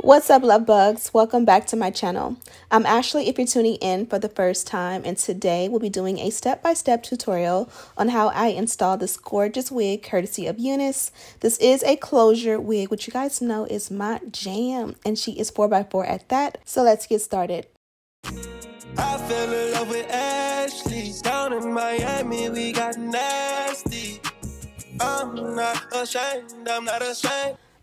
What's up, love bugs? Welcome back to my channel. I'm Ashley if you're tuning in for the first time, and today we'll be doing a step-by-step tutorial on how I install this gorgeous wig courtesy of Unice. This is a closure wig, which you guys know is my jam, and she is 4x4 at that. So let's get started. I fell in love with Ashley. Down in Miami, we got nasty. I'm not ashamed.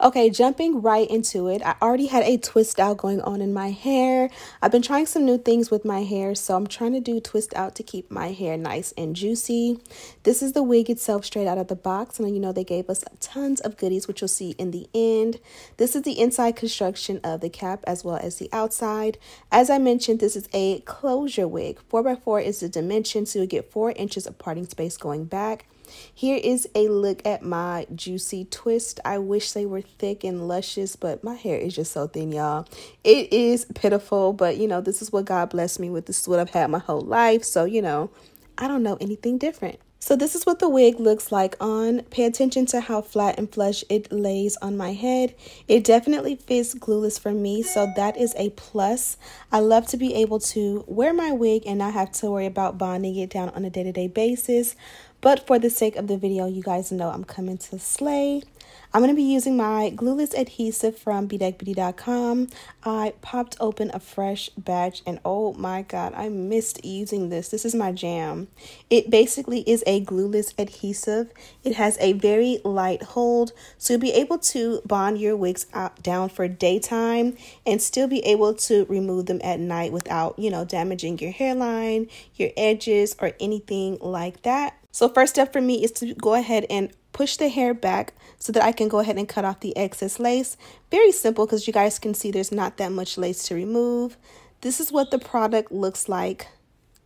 Okay, jumping right into it. I already had a twist out going on in my hair. I've been trying some new things with my hair, so I'm trying to do twist out to keep my hair nice and juicy. This is the wig itself straight out of the box, and you know they gave us tons of goodies, which you'll see in the end. This is the inside construction of the cap as well as the outside. As I mentioned, this is a closure wig. 4x4 is the dimension, so you'll get 4 inches of parting space going back. Here is a look at my juicy twist. I wish they were thick and luscious, but my hair is just so thin, y'all. It is pitiful, but you know, this is what God blessed me with. This is what I've had my whole life. So, you know, I don't know anything different. So this is what the wig looks like on. Pay attention to how flat and flush it lays on my head. It definitely fits glueless for me, so that is a plus. I love to be able to wear my wig and not have to worry about bonding it down on a day-to-day basis. But for the sake of the video, you guys know I'm coming to slay. I'm going to be using my glueless adhesive from bedeck.com. I popped open a fresh batch and oh my god, I missed using this. This is my jam. It basically is a glueless adhesive. It has a very light hold, so you'll be able to bond your wigs down for daytime and still be able to remove them at night without, you know, damaging your hairline, your edges, or anything like that. So first step for me is to go ahead and push the hair back so that I can go ahead and cut off the excess lace. Very simple because you guys can see there's not that much lace to remove. This is what the product looks like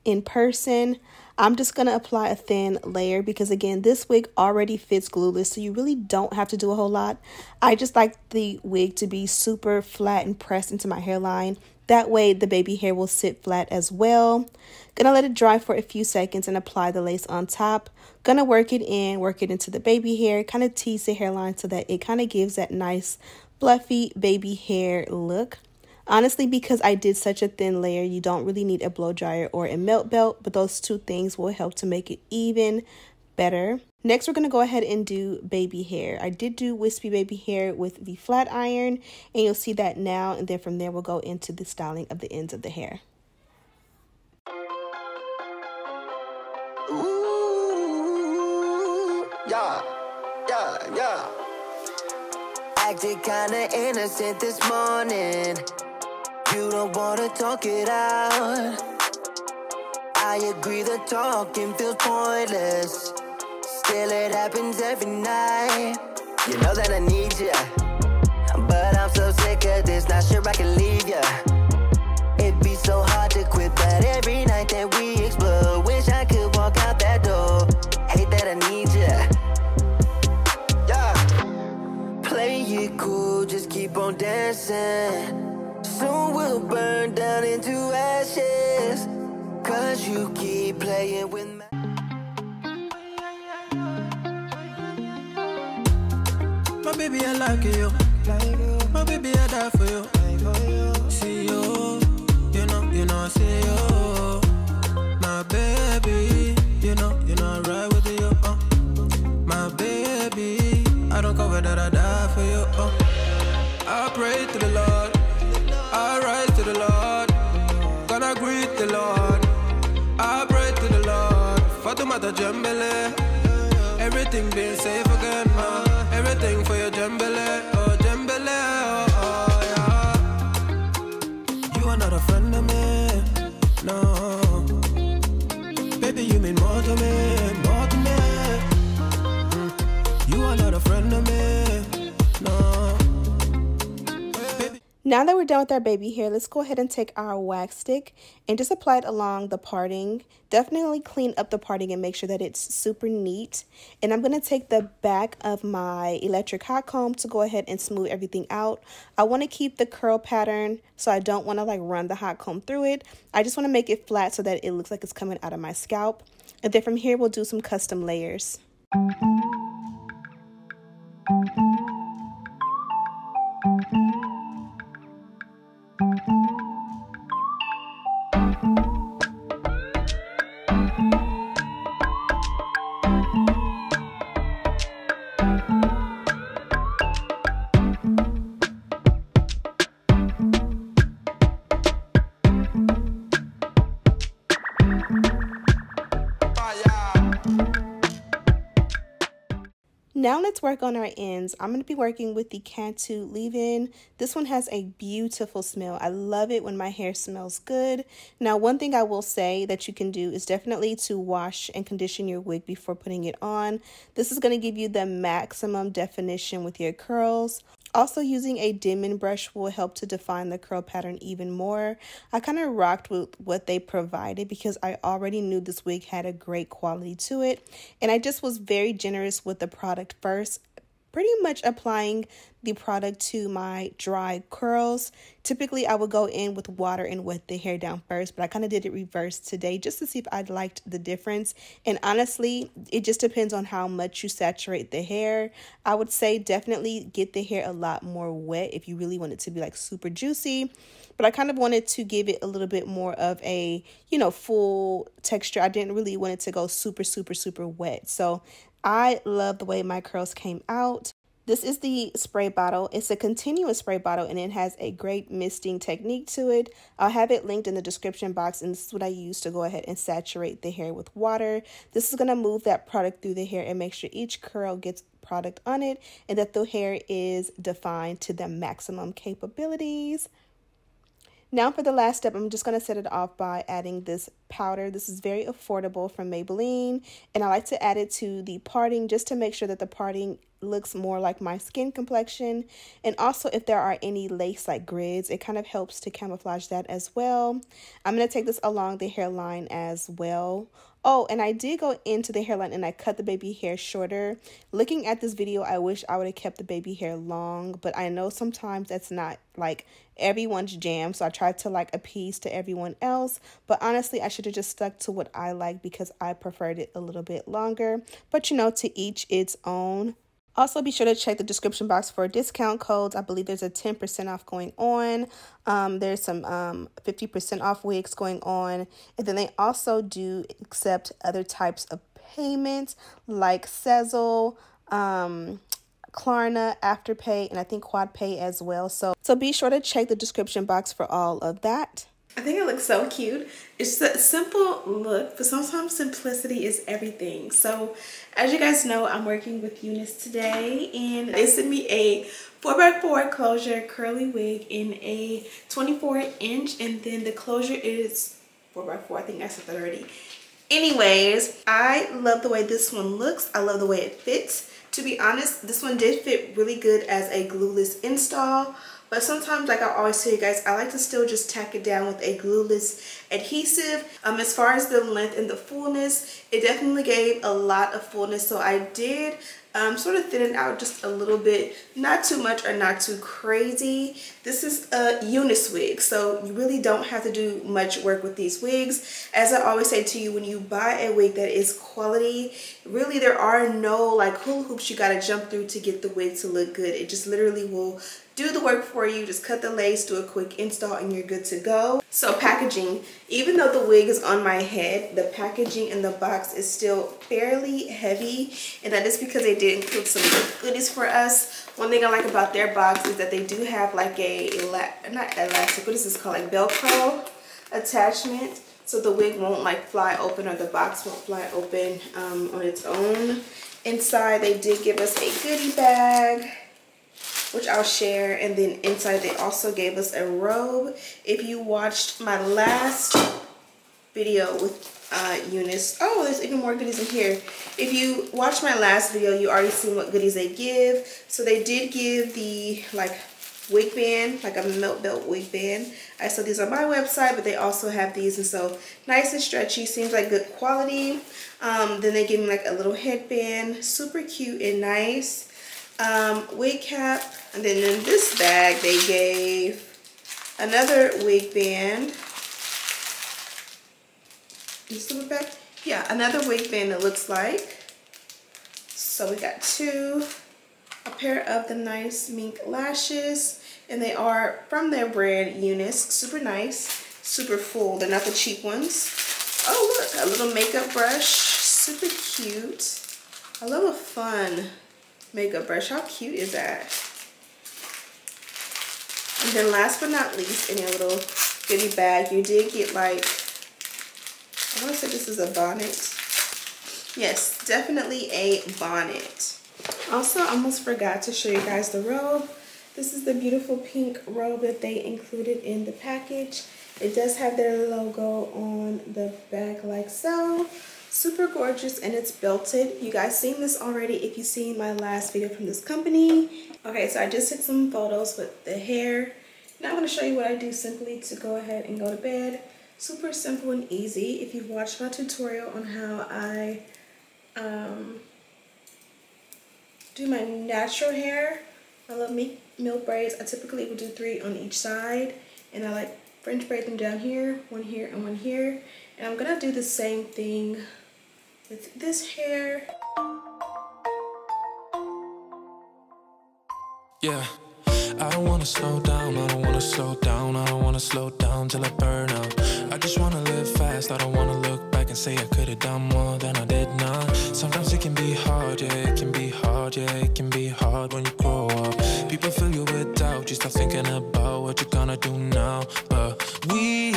in person. I'm just going to apply a thin layer because again, this wig already fits glueless, so you really don't have to do a whole lot. I just like the wig to be super flat and pressed into my hairline. That way the baby hair will sit flat as well. Gonna let it dry for a few seconds and apply the lace on top. Gonna work it into the baby hair, kind of tease the hairline so that it kind of gives that nice fluffy baby hair look. Honestly, because I did such a thin layer, you don't really need a blow dryer or a melt belt, but those two things will help to make it even better. Next, we're going to go ahead and do baby hair. I did do wispy baby hair with the flat iron, and you'll see that now, and then from there, we'll go into the styling of the ends of the hair. Ooh, yeah. Acted kinda innocent this morning. You don't wanna talk it out. I agree the talking feels pointless. Still it happens every night. You know that I need ya, but I'm so sick of this, not sure I can leave ya. It'd be so hard to quit, but every night that we explore, wish I could walk out that door. Hate that I need ya. Yeah. Play it cool, just keep on dancing. Soon we'll burn down into ashes, cause you keep playing with me. My baby, I like you. My baby, I die for you. See you, you know, see you. My baby, you know, I ride with you. My baby, I don't cover that, I die for you. I pray to the Lord, I rise to the Lord, gonna greet the Lord. I pray to the Lord, Fatumata Jambele, everything being safe again, everything for your Jambele, oh Jambele, oh yeah. You are not a friend of me, no. Baby, you mean more to me, more to me. You are not a friend of me, no. Now that we're done with our baby hair, let's go ahead and take our wax stick and just apply it along the parting. Definitely clean up the parting and make sure that it's super neat. And I'm going to take the back of my electric hot comb to go ahead and smooth everything out. I want to keep the curl pattern, so I don't want to like run the hot comb through it. I just want to make it flat so that it looks like it's coming out of my scalp. And then from here, we'll do some custom layers. Now let's work on our ends. I'm going to be working with the Cantu leave-in. This one has a beautiful smell. I love it when my hair smells good. Now, one thing I will say that you can do is definitely to wash and condition your wig before putting it on. This is going to give you the maximum definition with your curls. Also, using a dimming brush will help to define the curl pattern even more. I kind of rocked with what they provided because I already knew this wig had a great quality to it. And I just was very generous with the product first, pretty much applying the product to my dry curls. Typically, I would go in with water and wet the hair down first, but I kind of did it reverse today just to see if I liked the difference. And honestly, it just depends on how much you saturate the hair. I would say definitely get the hair a lot more wet if you really want it to be like super juicy. But I kind of wanted to give it a little bit more of a, full texture. I didn't really want it to go super, super, super wet. So I love the way my curls came out. This is the spray bottle. It's a continuous spray bottle and it has a great misting technique to it. I'll have it linked in the description box, and this is what I use to go ahead and saturate the hair with water. This is going to move that product through the hair and make sure each curl gets product on it and that the hair is defined to the maximum capabilities. Now for the last step, I'm just going to set it off by adding this powder. This is very affordable from Maybelline, and I like to add it to the parting just to make sure that the parting looks more like my skin complexion. And also if there are any lace like grids, it kind of helps to camouflage that as well. I'm going to take this along the hairline as well. Oh, and I did go into the hairline and I cut the baby hair shorter. Looking at this video, I wish I would have kept the baby hair long, but I know sometimes that's not like everyone's jam, so I tried to like appease to everyone else. But honestly, I should have just stuck to what I like because I preferred it a little bit longer. But to each its own. Also, be sure to check the description box for discount codes. I believe there's a 10% off going on. There's some 50% off wigs going on. And then they also do accept other types of payments like Sezzle, Klarna, Afterpay, and I think Quadpay as well. So be sure to check the description box for all of that. I think it looks so cute. It's a simple look, but sometimes simplicity is everything. So as you guys know, I'm working with Unice today, and they sent me a 4x4 closure curly wig in a 24-inch, and then the closure is 4x4. I think that's a 30. Anyways, I love the way this one looks. I love the way it fits. To be honest, this one did fit really good as a glueless install. But sometimes, like I always tell you guys, I like to still just tack it down with a glueless adhesive. As far as the length and the fullness, it definitely gave a lot of fullness. So I did sort of thin it out just a little bit, not too much or not too crazy. This is a Unice wig, so you really don't have to do much work with these wigs. As I always say to you, when you buy a wig that is quality, really there are no like hula hoops you gotta jump through to get the wig to look good. It just literally will do the work for you. Just cut the lace, do a quick install, and you're good to go. So packaging, even though the wig is on my head, the packaging in the box is still fairly heavy, and that is because they did include some goodies for us. One thing I like about their box is that they do have like a, not elastic, what is this called, like Velcro attachment, so the wig won't like fly open, or the box won't fly open on its own. Inside, they did give us a goodie bag, which I'll share, and then inside they also gave us a robe. If you watched my last video with Unice, oh, there's even more goodies in here. If you watched my last video, you already seen what goodies they give. So they did give the like wig band, like a melt belt wig band. I saw these on my website, but they also have these, and so nice and stretchy, seems like good quality. Then they gave me like a little headband, super cute and nice. Wig cap, and then in this bag they gave another wig band. This little bag, yeah, another wig band it looks like. So we got two, a pair of the nice mink lashes, and they are from their brand Unice. Super nice, super full. They're not the cheap ones. Oh look, a little makeup brush, super cute. I love a fun makeup brush. How cute is that? And then last but not least, in your little goodie bag, you did get like, I want to say this is a bonnet. Yes, definitely a bonnet. Also, I almost forgot to show you guys the robe. This is the beautiful pink robe that they included in the package. It does have their logo on the back like so. Super gorgeous, and it's belted. You guys seen this already if you've seen my last video from this company. Okay, so I just took some photos with the hair. Now I'm going to show you what I do simply to go ahead and go to bed. Super simple and easy. If you've watched my tutorial on how I do my natural hair, I love milk braids. I typically will do 3 on each side, and I like French braid them down here, one here and one here. And I'm gonna do the same thing with this hair. Yeah, I don't wanna slow down, I don't wanna slow down, I don't wanna slow down till I burn out. I just wanna live fast, I don't wanna look back and say I could've done more than I did now. Sometimes it can be hard, yeah, it can be hard, yeah, it can be hard when you grow up. People fill you with doubt, you start thinking about what you're gonna do now. But we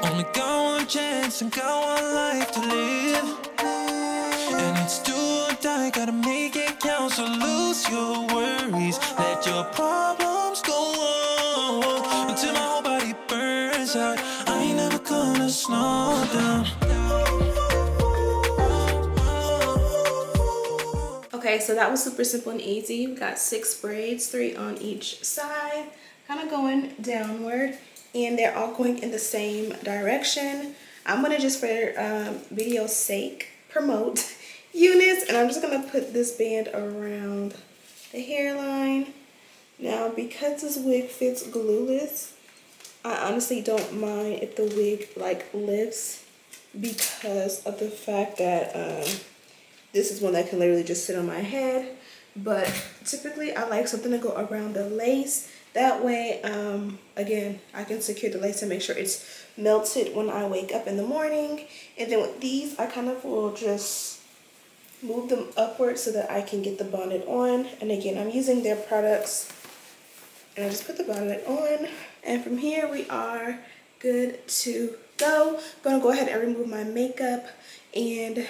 only got one chance and got one life to live. And it's do or die, gotta make it count, so lose your worries. Let your problems go on until my whole body burns out. I ain't never gonna slow down. Okay, so that was super simple and easy. We got 6 braids, 3 on each side, kind of going downward, and they're all going in the same direction. I'm gonna just, for video's sake, promote Unice, and I'm just gonna put this band around the hairline. Now, because this wig fits glueless, I honestly don't mind if the wig like lifts, because of the fact that this is one that can literally just sit on my head. But typically I like something to go around the lace. That way, again, I can secure the lace and make sure it's melted when I wake up in the morning. And then with these, I kind of will just move them upward so that I can get the bonnet on. And again, I'm using their products, and I just put the bonnet on. And from here, we are good to go. I'm gonna go ahead and remove my makeup and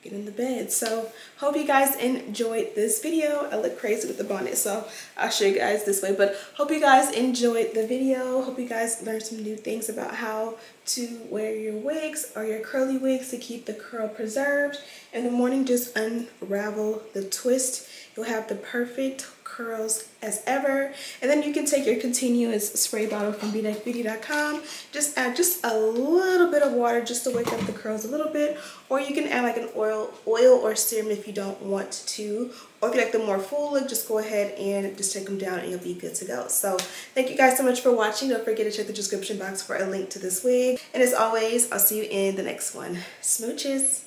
get in the bed. So hope you guys enjoyed this video. I look crazy with the bonnet, so I'll show you guys this way, but hope you guys enjoyed the video. Hope you guys learned some new things about how to wear your wigs or your curly wigs to keep the curl preserved. In the morning, just unravel the twist. You'll have the perfect curls as ever. And then you can take your continuous spray bottle from bedeckbeauty.com. Just add just a little bit of water just to wake up the curls a little bit, or you can add like an oil or serum if you don't want to, or if you like the more full look, just go ahead and just take them down and you'll be good to go. So thank you guys so much for watching. Don't forget to check the description box for a link to this wig, and as always, I'll see you in the next one. Smooches.